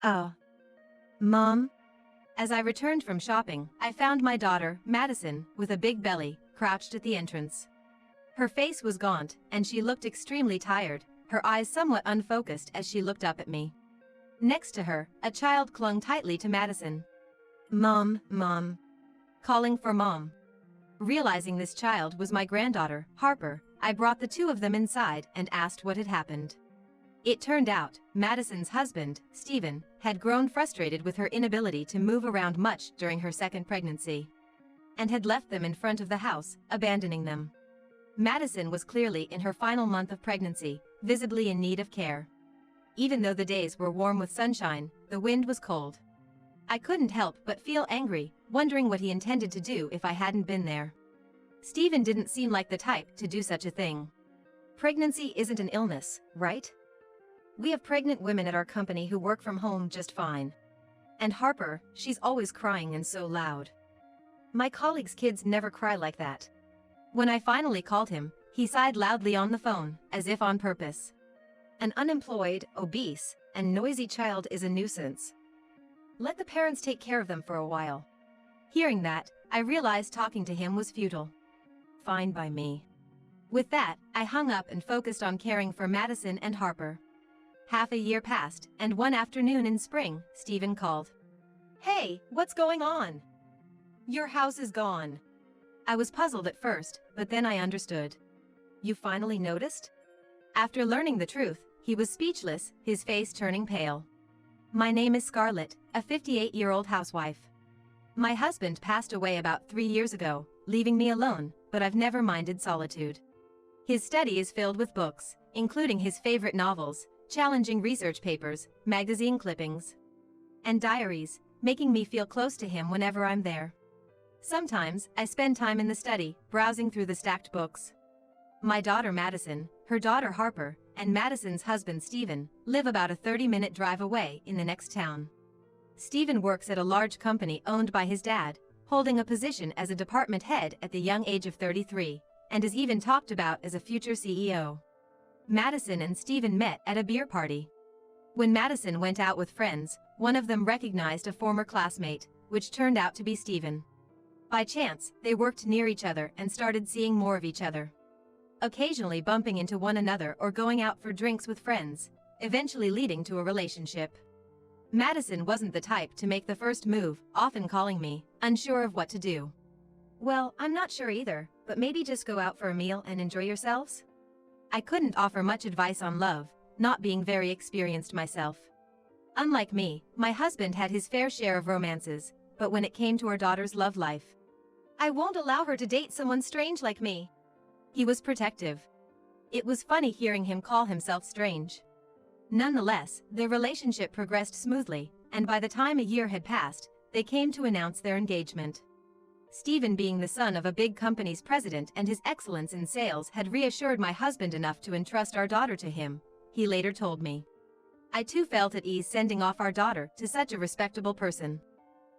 Oh, Mom? As I returned from shopping, I found my daughter, Madison, with a big belly, crouched at the entrance. Her face was gaunt, and she looked extremely tired, her eyes somewhat unfocused as she looked up at me. Next to her, a child clung tightly to Madison. Mom, Mom. Calling for Mom. Realizing this child was my granddaughter, Harper, I brought the two of them inside and asked what had happened. It turned out, Madison's husband, Stephen, had grown frustrated with her inability to move around much during her second pregnancy, and had left them in front of the house, abandoning them. Madison was clearly in her final month of pregnancy, visibly in need of care. Even though the days were warm with sunshine, the wind was cold. I couldn't help but feel angry, wondering what he intended to do if I hadn't been there. Stephen didn't seem like the type to do such a thing. Pregnancy isn't an illness, right? We have pregnant women at our company who work from home just fine. And Harper, she's always crying and so loud. My colleagues' kids never cry like that. When I finally called him, he sighed loudly on the phone, as if on purpose. An unemployed, obese, and noisy child is a nuisance. Let the parents take care of them for a while. Hearing that, I realized talking to him was futile. Fine by me. With that, I hung up and focused on caring for Madison and Harper. Half a year passed, and one afternoon in spring, Stephen called. Hey, what's going on? Your house is gone. I was puzzled at first, but then I understood. You finally noticed? After learning the truth, he was speechless, his face turning pale. My name is Scarlet, a 58-year-old housewife. My husband passed away about 3 years ago, leaving me alone, but I've never minded solitude. His study is filled with books, including his favorite novels, challenging research papers, magazine clippings, and diaries, making me feel close to him whenever I'm there. Sometimes, I spend time in the study, browsing through the stacked books. My daughter Madison, her daughter Harper, and Madison's husband Stephen, live about a 30-minute drive away in the next town. Stephen works at a large company owned by his dad, holding a position as a department head at the young age of 33, and is even talked about as a future CEO. Madison and Stephen met at a beer party. When Madison went out with friends, one of them recognized a former classmate, which turned out to be Stephen. By chance, they worked near each other and started seeing more of each other, occasionally bumping into one another or going out for drinks with friends, eventually leading to a relationship. Madison wasn't the type to make the first move, often calling me, unsure of what to do. Well, I'm not sure either, but maybe just go out for a meal and enjoy yourselves? I couldn't offer much advice on love, not being very experienced myself. Unlike me, my husband had his fair share of romances, but when it came to our daughter's love life, I won't allow her to date someone strange like me. He was protective. It was funny hearing him call himself strange. Nonetheless, their relationship progressed smoothly, and by the time a year had passed, they came to announce their engagement. Stephen, being the son of a big company's president and his excellence in sales, had reassured my husband enough to entrust our daughter to him, he later told me. I too felt at ease sending off our daughter to such a respectable person.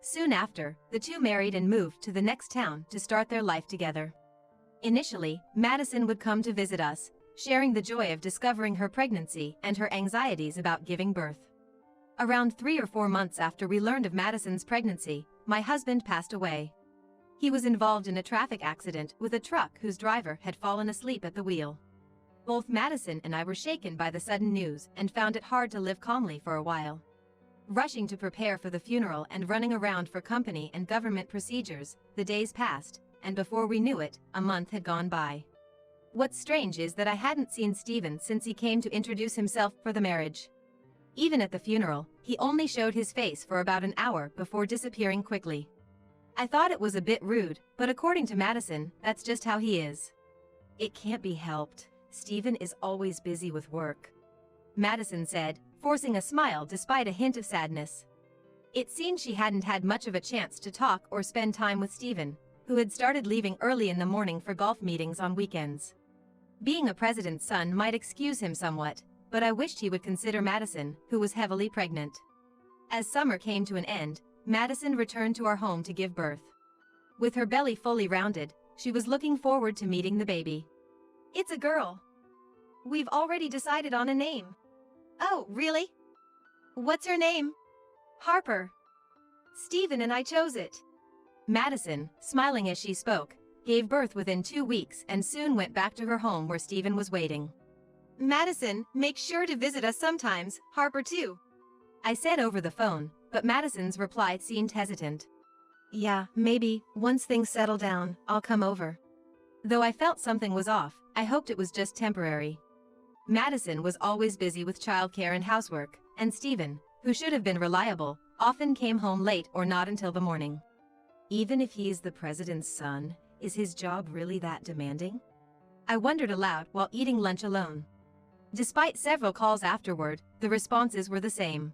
Soon after, the two married and moved to the next town to start their life together. Initially, Madison would come to visit us, sharing the joy of discovering her pregnancy and her anxieties about giving birth. Around 3 or 4 months after we learned of Madison's pregnancy, my husband passed away. He was involved in a traffic accident with a truck whose driver had fallen asleep at the wheel. Both Madison and I were shaken by the sudden news and found it hard to live calmly for a while. Rushing to prepare for the funeral and running around for company and government procedures, the days passed, and before we knew it, a month had gone by. What's strange is that I hadn't seen Stephen since he came to introduce himself for the marriage. Even at the funeral, he only showed his face for about an hour before disappearing quickly. I thought it was a bit rude, but according to Madison, that's just how he is. It can't be helped. Stephen is always busy with work, Madison said, forcing a smile despite a hint of sadness. It seemed she hadn't had much of a chance to talk or spend time with Stephen, who had started leaving early in the morning for golf meetings on weekends. Being a president's son might excuse him somewhat, but I wished he would consider Madison, who was heavily pregnant. As summer came to an end, Madison returned to our home to give birth. With her belly fully rounded, she was looking forward to meeting the baby. It's a girl. We've already decided on a name. Oh, really? What's her name? Harper. Stephen and I chose it. Madison, smiling as she spoke, gave birth within 2 weeks and soon went back to her home where Stephen was waiting. Madison, make sure to visit us sometimes, Harper too. I said over the phone, but Madison's reply seemed hesitant. Yeah, maybe, once things settle down, I'll come over. Though I felt something was off, I hoped it was just temporary. Madison was always busy with childcare and housework, and Stephen, who should have been reliable, often came home late or not until the morning. Even if he's the president's son, is his job really that demanding? I wondered aloud while eating lunch alone. Despite several calls afterward, the responses were the same.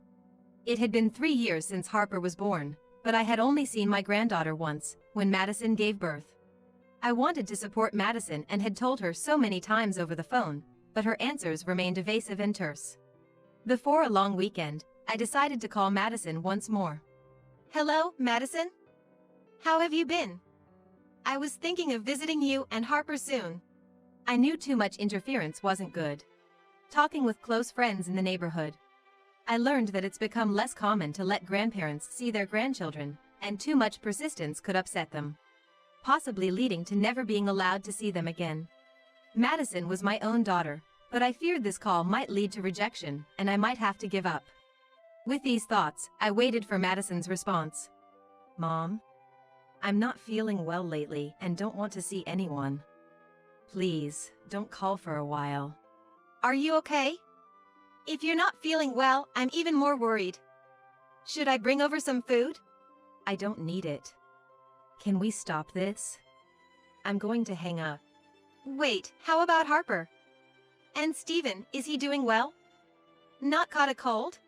It had been 3 years since Harper was born, but I had only seen my granddaughter once, when Madison gave birth. I wanted to support Madison and had told her so many times over the phone, but her answers remained evasive and terse. Before a long weekend, I decided to call Madison once more. Hello, Madison? How have you been? I was thinking of visiting you and Harper soon. I knew too much interference wasn't good. Talking with close friends in the neighborhood, I learned that it's become less common to let grandparents see their grandchildren, and too much persistence could upset them, possibly leading to never being allowed to see them again. Madison was my own daughter, but I feared this call might lead to rejection, and I might have to give up. With these thoughts, I waited for Madison's response. Mom? I'm not feeling well lately and don't want to see anyone. Please, don't call for a while. Are you okay? If you're not feeling well, I'm even more worried. Should I bring over some food? I don't need it. Can we stop this? I'm going to hang up. Wait, how about Harper? And Stephen, is he doing well? Not caught a cold?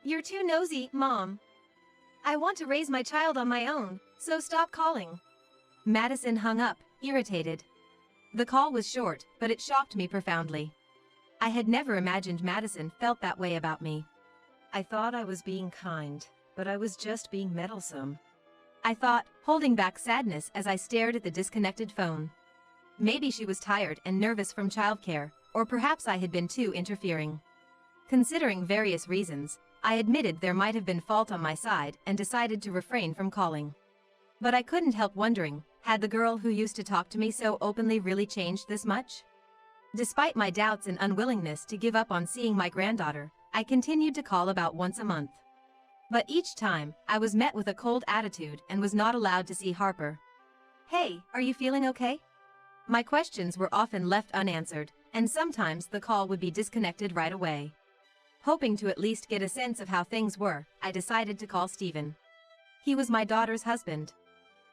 You're too nosy, Mom. I want to raise my child on my own, so stop calling. Madison hung up, irritated. The call was short, but it shocked me profoundly. I had never imagined Madison felt that way about me. I thought I was being kind, but I was just being meddlesome. I thought, holding back sadness as I stared at the disconnected phone. Maybe she was tired and nervous from childcare, or perhaps I had been too interfering. Considering various reasons, I admitted there might have been fault on my side and decided to refrain from calling. But I couldn't help wondering, had the girl who used to talk to me so openly really changed this much? Despite my doubts and unwillingness to give up on seeing my granddaughter, I continued to call about once a month. But each time, I was met with a cold attitude and was not allowed to see Harper. Hey, are you feeling okay? My questions were often left unanswered, and sometimes the call would be disconnected right away. Hoping to at least get a sense of how things were, I decided to call Stephen. He was my daughter's husband.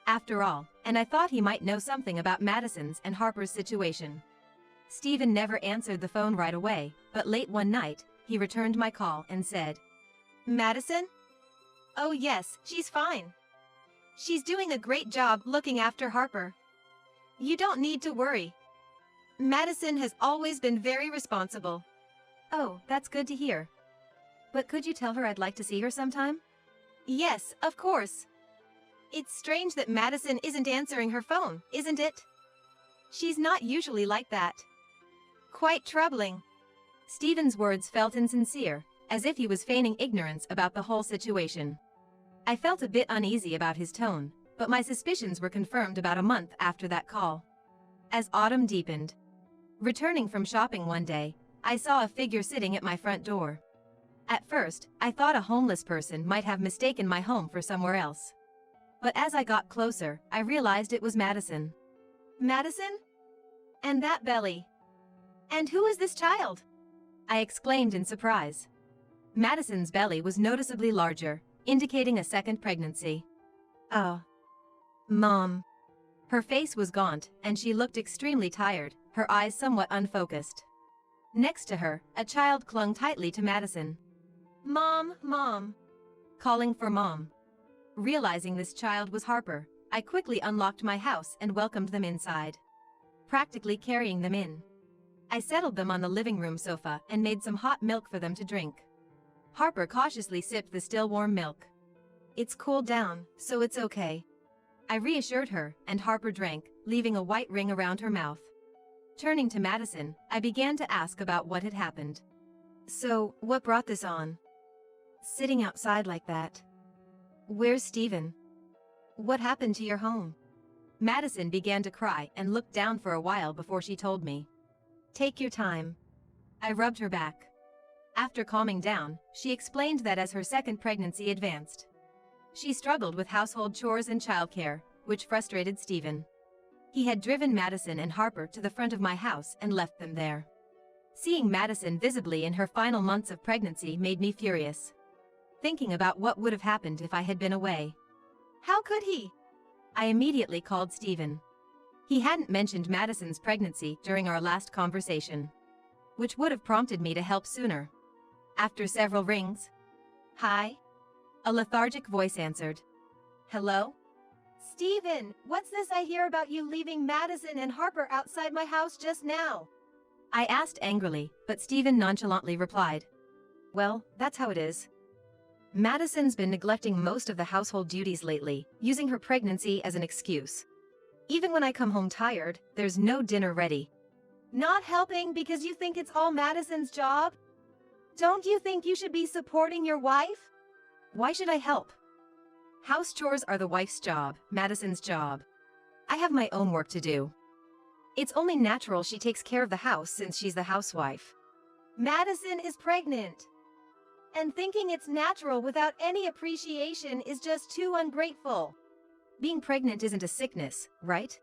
After all, and I thought he might know something about Madison's and Harper's situation. Stephen never answered the phone right away, but late one night, he returned my call and said, Madison? Oh yes, she's fine. She's doing a great job looking after Harper. You don't need to worry. Madison has always been very responsible. Oh, that's good to hear. But could you tell her I'd like to see her sometime? Yes, of course. It's strange that Madison isn't answering her phone, isn't it? She's not usually like that. Quite troubling. Stephen's words felt insincere, as if he was feigning ignorance about the whole situation. I felt a bit uneasy about his tone, but my suspicions were confirmed about a month after that call. As autumn deepened, returning from shopping one day, I saw a figure sitting at my front door. At first, I thought a homeless person might have mistaken my home for somewhere else. But as I got closer, I realized it was Madison. Madison? And that belly. And who is this child? I exclaimed in surprise. Madison's belly was noticeably larger, indicating a second pregnancy. Oh. Mom. Her face was gaunt, and she looked extremely tired, her eyes somewhat unfocused. Next to her, a child clung tightly to Madison. Mom, Mom. Calling for Mom. Realizing this child was Harper, I quickly unlocked my house and welcomed them inside, practically carrying them in. I settled them on the living room sofa and made some hot milk for them to drink. Harper cautiously sipped the still warm milk. It's cooled down, so it's okay. I reassured her, and Harper drank, leaving a white ring around her mouth. Turning to Madison, I began to ask about what had happened. So, what brought this on? sitting outside like that. Where's Steven? What happened to your home? Madison began to cry and looked down for a while before she told me. Take your time. I rubbed her back. After calming down, she explained that as her second pregnancy advanced, she struggled with household chores and childcare, which frustrated Steven. He had driven Madison and Harper to the front of my house and left them there. Seeing Madison visibly in her final months of pregnancy made me furious. Thinking about what would have happened if I had been away. How could he? I immediately called Steven. He hadn't mentioned Madison's pregnancy during our last conversation, which would have prompted me to help sooner. After several rings, "Hi?" a lethargic voice answered. "Hello? Steven, what's this I hear about you leaving Madison and Harper outside my house just now?" I asked angrily, but Steven nonchalantly replied, "Well, that's how it is. Madison's been neglecting most of the household duties lately, using her pregnancy as an excuse. Even when I come home tired, there's no dinner ready." Not helping because you think it's all Madison's job? Don't you think you should be supporting your wife? Why should I help? House chores are the wife's job, Madison's job. I have my own work to do. It's only natural she takes care of the house since she's the housewife. Madison is pregnant. And thinking it's natural without any appreciation is just too ungrateful. Being pregnant isn't a sickness, right?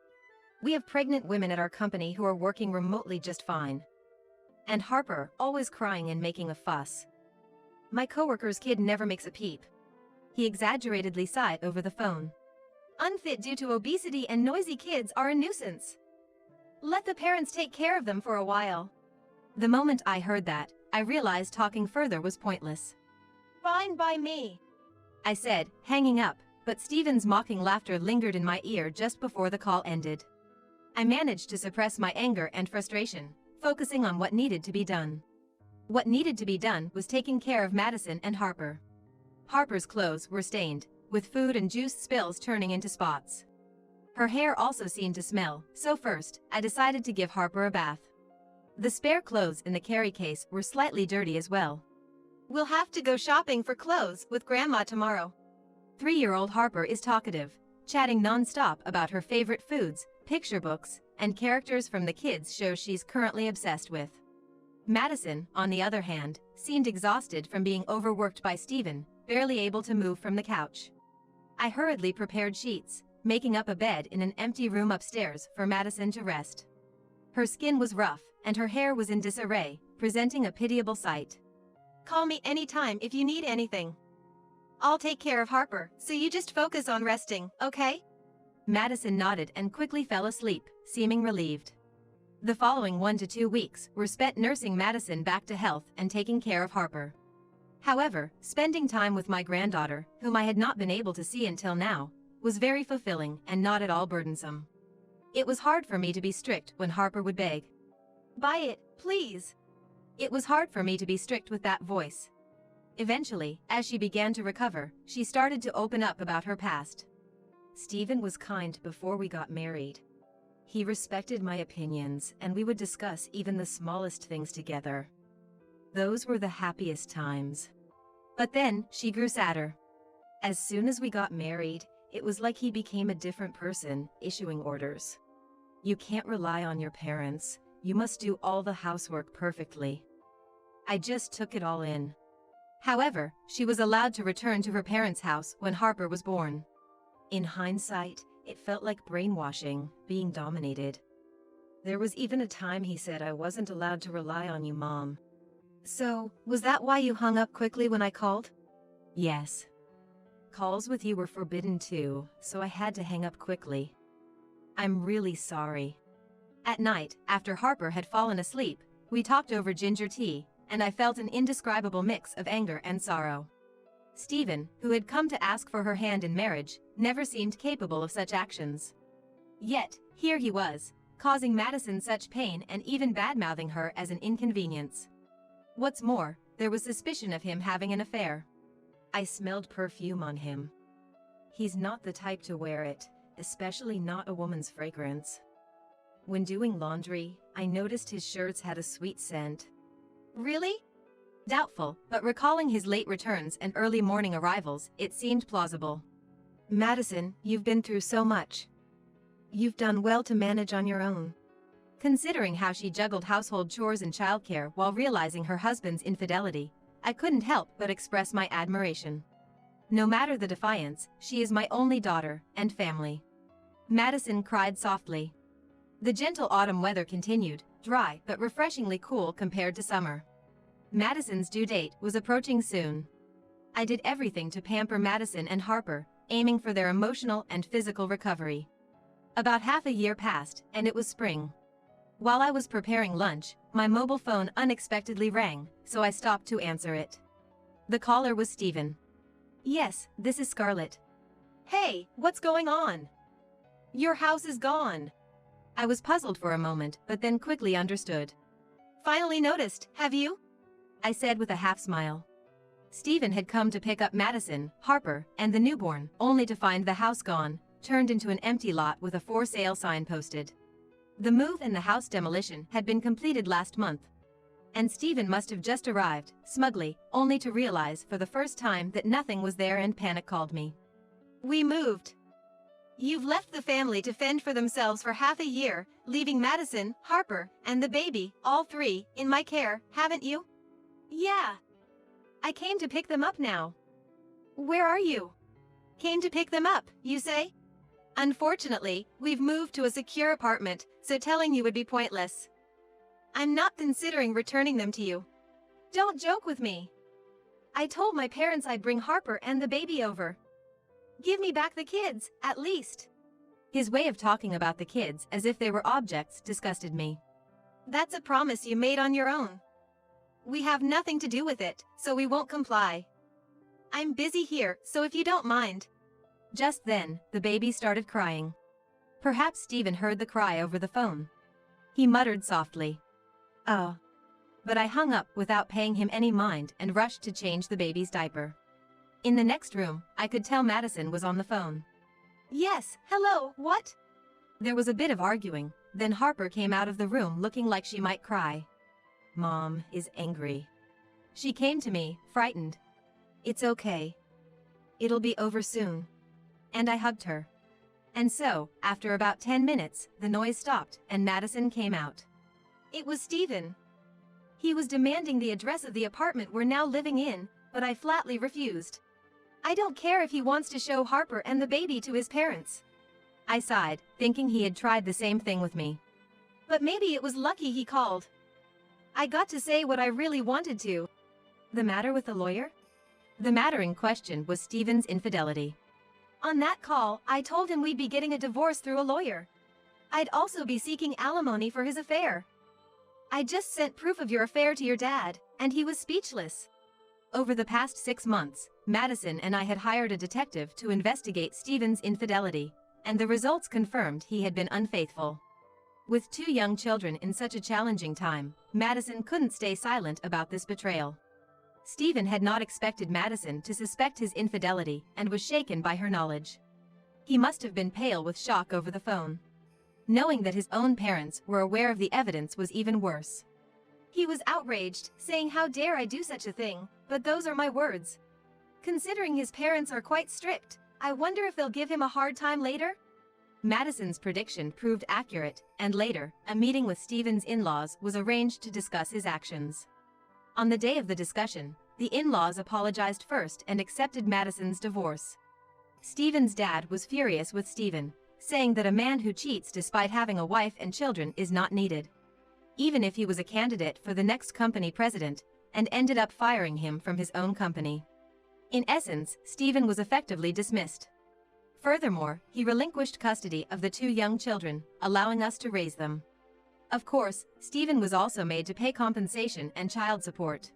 We have pregnant women at our company who are working remotely just fine. And Harper, always crying and making a fuss. My coworker's kid never makes a peep. He exaggeratedly sighed over the phone. Unfit due to obesity and noisy kids are a nuisance. Let the parents take care of them for a while. The moment I heard that, I realized talking further was pointless. Fine by me, I said, hanging up, but Steven's mocking laughter lingered in my ear just before the call ended. I managed to suppress my anger and frustration, focusing on what needed to be done. What needed to be done was taking care of Madison and Harper. Harper's clothes were stained, with food and juice spills turning into spots. Her hair also seemed to smell, so first, I decided to give Harper a bath. The spare clothes in the carry case were slightly dirty as well. We'll have to go shopping for clothes with Grandma tomorrow. 3-year-old Harper is talkative, chatting non-stop about her favorite foods, picture books, and characters from the kids' shows she's currently obsessed with. Madison, on the other hand, seemed exhausted from being overworked by Steven, barely able to move from the couch. I hurriedly prepared sheets, making up a bed in an empty room upstairs for Madison to rest. Her skin was rough, and her hair was in disarray, presenting a pitiable sight. Call me anytime if you need anything. I'll take care of Harper, so you just focus on resting, okay? Madison nodded and quickly fell asleep, seeming relieved. The following 1 to 2 weeks were spent nursing Madison back to health and taking care of Harper. However, spending time with my granddaughter, whom I had not been able to see until now, was very fulfilling and not at all burdensome. It was hard for me to be strict when Harper would beg. "Buy it, please." It was hard for me to be strict with that voice. Eventually, as she began to recover, she started to open up about her past. Steven was kind before we got married. He respected my opinions, and we would discuss even the smallest things together. Those were the happiest times. But then, she grew sadder. As soon as we got married, it was like he became a different person, issuing orders. You can't rely on your parents. You must do all the housework perfectly. I just took it all in. However, she was allowed to return to her parents' house when Harper was born. In hindsight, it felt like brainwashing, being dominated. There was even a time he said I wasn't allowed to rely on you, Mom. So, was that why you hung up quickly when I called? Yes. Calls with you were forbidden too, so I had to hang up quickly. I'm really sorry. At night, after Harper had fallen asleep, we talked over ginger tea, and I felt an indescribable mix of anger and sorrow. Steven, who had come to ask for her hand in marriage, never seemed capable of such actions. Yet, here he was, causing Madison such pain and even bad-mouthing her as an inconvenience. What's more, there was suspicion of him having an affair. I smelled perfume on him. He's not the type to wear it, especially not a woman's fragrance. When doing laundry, I noticed his shirts had a sweet scent. Really? Doubtful, but recalling his late returns and early morning arrivals, it seemed plausible. Madison, you've been through so much. You've done well to manage on your own. Considering how she juggled household chores and childcare while realizing her husband's infidelity, I couldn't help but express my admiration. No matter the defiance, she is my only daughter and family. Madison cried softly. The gentle autumn weather continued, dry but refreshingly cool compared to summer. Madison's due date was approaching soon. I did everything to pamper Madison and Harper, aiming for their emotional and physical recovery. About half a year passed, and it was spring. While I was preparing lunch, my mobile phone unexpectedly rang, so I stopped to answer it. The caller was Stephen. Yes, this is Scarlet. Hey, what's going on? Your house is gone. I was puzzled for a moment, but then quickly understood. Finally noticed, have you? I said with a half smile. Stephen had come to pick up Madison, Harper, and the newborn, only to find the house gone, turned into an empty lot with a for sale sign posted. The move and the house demolition had been completed last month. And Stephen must have just arrived, smugly, only to realize for the first time that nothing was there, and panic called me. We moved. You've left the family to fend for themselves for half a year, leaving Madison, Harper, and the baby, all three, in my care, haven't you? Yeah. I came to pick them up now. Where are you? Came to pick them up, you say? Unfortunately, we've moved to a secure apartment, so telling you would be pointless. I'm not considering returning them to you. Don't joke with me. I told my parents I'd bring Harper and the baby over. Give me back the kids, at least. His way of talking about the kids as if they were objects disgusted me. That's a promise you made on your own. We have nothing to do with it, so we won't comply. I'm busy here, so if you don't mind. Just then, the baby started crying. Perhaps Stephen heard the cry over the phone. He muttered softly. Oh. But I hung up without paying him any mind and rushed to change the baby's diaper. In the next room, I could tell Madison was on the phone. Yes, hello, what? There was a bit of arguing, then Harper came out of the room looking like she might cry. Mom is angry. She came to me, frightened. It's okay. It'll be over soon. And I hugged her. And so, after about 10 minutes, the noise stopped and Madison came out. It was Stephen. He was demanding the address of the apartment we're now living in, but I flatly refused. I don't care if he wants to show Harper and the baby to his parents. I sighed, thinking he had tried the same thing with me. But maybe it was lucky he called. I got to say what I really wanted to. The matter with the lawyer? The matter in question was Stephen's infidelity. On that call, I told him we'd be getting a divorce through a lawyer. I'd also be seeking alimony for his affair. I just sent proof of your affair to your dad, and he was speechless. Over the past 6 months, Madison and I had hired a detective to investigate Stephen's infidelity, and the results confirmed he had been unfaithful. With 2 young children in such a challenging time, Madison couldn't stay silent about this betrayal. Stephen had not expected Madison to suspect his infidelity and was shaken by her knowledge. He must have been pale with shock over the phone. Knowing that his own parents were aware of the evidence was even worse. He was outraged, saying, "How dare I do such a thing, but those are my words." Considering his parents are quite strict, I wonder if they'll give him a hard time later? Madison's prediction proved accurate, and later, a meeting with Stephen's in-laws was arranged to discuss his actions. On the day of the discussion, the in-laws apologized first and accepted Madison's divorce. Stephen's dad was furious with Stephen, saying that a man who cheats despite having a wife and children is not needed. Even if he was a candidate for the next company president, and ended up firing him from his own company. In essence, Stephen was effectively dismissed. Furthermore, he relinquished custody of the 2 young children, allowing us to raise them. Of course, Stephen was also made to pay compensation and child support.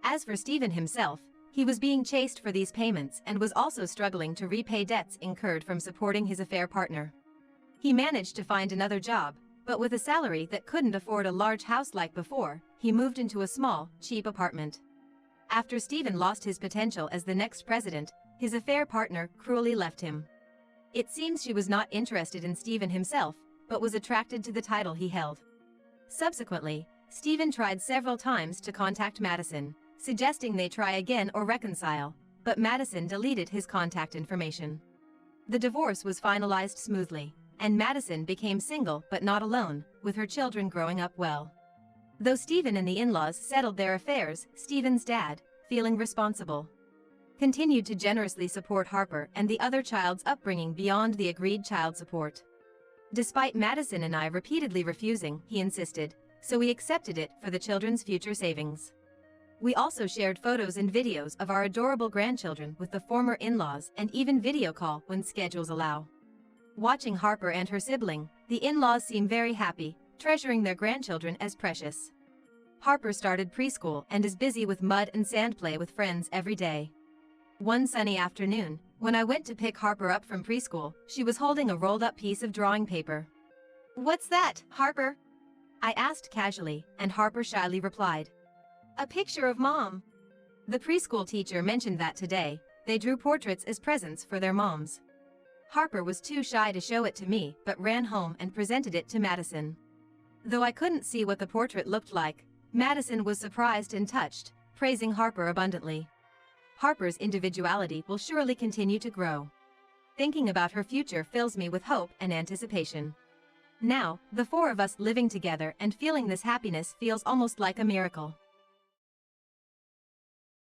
As for Stephen himself, he was being chased for these payments and was also struggling to repay debts incurred from supporting his affair partner. He managed to find another job, but with a salary that couldn't afford a large house like before, he moved into a small, cheap apartment. After Stephen lost his potential as the next president, his affair partner cruelly left him. It seems she was not interested in Stephen himself, but was attracted to the title he held. Subsequently, Stephen tried several times to contact Madison, suggesting they try again or reconcile, but Madison deleted his contact information. The divorce was finalized smoothly, and Madison became single but not alone, with her children growing up well. Though Stephen and the in-laws settled their affairs, Stephen's dad, feeling responsible, continued to generously support Harper and the other child's upbringing beyond the agreed child support. Despite Madison and I repeatedly refusing, he insisted, so we accepted it for the children's future savings. We also shared photos and videos of our adorable grandchildren with the former in-laws and even video call when schedules allow. Watching Harper and her sibling, the in-laws seem very happy, treasuring their grandchildren as precious. Harper started preschool and is busy with mud and sand play with friends every day. One sunny afternoon, when I went to pick Harper up from preschool, she was holding a rolled-up piece of drawing paper. "What's that, Harper?" I asked casually, and Harper shyly replied, "A picture of Mom." The preschool teacher mentioned that today, they drew portraits as presents for their moms. Harper was too shy to show it to me but ran home and presented it to Madison. Though I couldn't see what the portrait looked like, Madison was surprised and touched, praising Harper abundantly. Harper's individuality will surely continue to grow. Thinking about her future fills me with hope and anticipation. Now, the four of us living together and feeling this happiness feels almost like a miracle.